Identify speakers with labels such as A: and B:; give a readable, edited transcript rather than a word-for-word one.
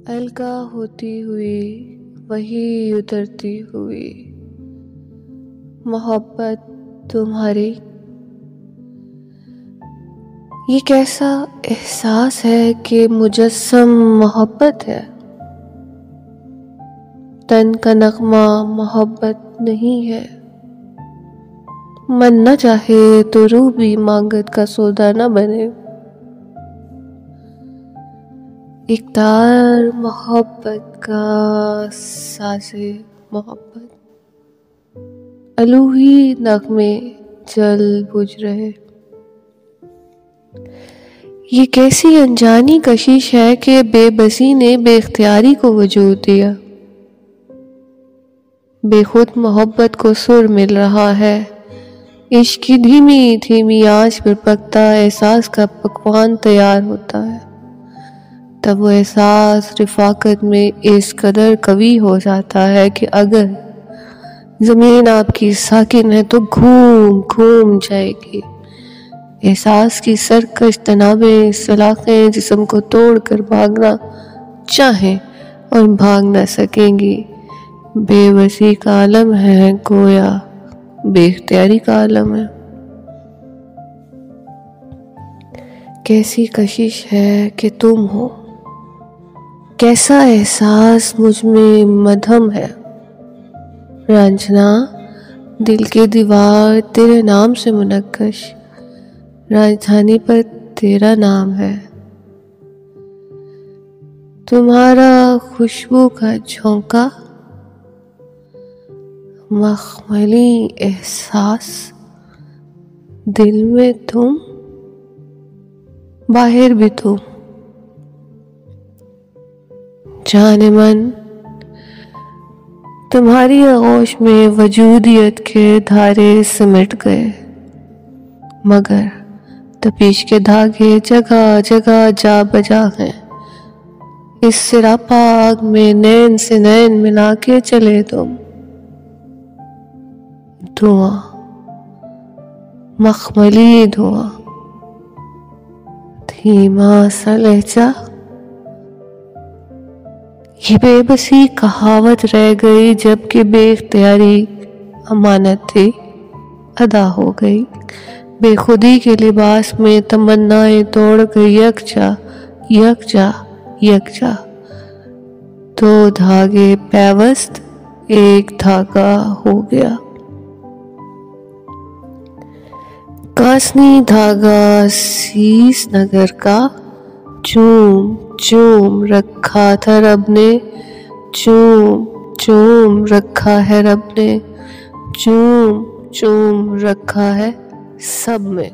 A: अलगा होती हुई वही उतरती हुई मोहब्बत तुम्हारी। ये कैसा एहसास है कि मुजस्सम मोहब्बत है। तन का नगमा मोहब्बत नहीं है। मन न चाहे तो रूह भी मांगत का सौदा न बने। एक तार मोहब्बत का साज़े मोहब्बत, अलूही नगमे जल बुझ रहे। ये कैसी अनजानी कशिश है कि बेबसी ने बेख्तियारी को वजूद दिया। बेखुद मोहब्बत को सुर मिल रहा है। इश्क की धीमी धीमी आंच पर पकता एहसास का पकवान तैयार होता है। तब वो एहसास रिफाकत में इस कदर कवी हो जाता है कि अगर ज़मीन आपकी साकिन है तो घूम घूम जाएगी। एहसास की सरकश तनाबें सलाखें जिस्म को तोड़ कर भागना चाहें और भाग न सकेंगी। बेबसी का आलम है गोया बेख्तियारी का आलम है। कैसी कशिश है कि तुम हो, कैसा एहसास मुझ में मधम है। रांझना दिल के दीवार तेरे नाम से मुनक्कश, राजधानी पर तेरा नाम है। तुम्हारा खुशबू का झोंका, मखमली एहसास, दिल में तुम बाहर भी तुम। जाने मन तुम्हारी आगोश में वजूदियत के धारे सिमट गए, मगर तपीश के धागे जगह जगह जा बजा हैं। इस सिरापा आग में नैन से नैन मिला के चले तुम। धुआं, मखमली धुआं, धीमा सा लहजा। ये बेबसी कहावत रह गई जबकि बेख्तियारी अमानत थी अदा हो गई। बेखुदी के लिबास में तमन्नाएं तोड़ गई यकजा यकजा यकजा। दो धागे पैवस्त एक धागा हो गया। कासनी धागा शीश नगर का चूम चूम रखा था रब ने, चूम चूम रखा है रब ने, चूम चूम रखा है सब में।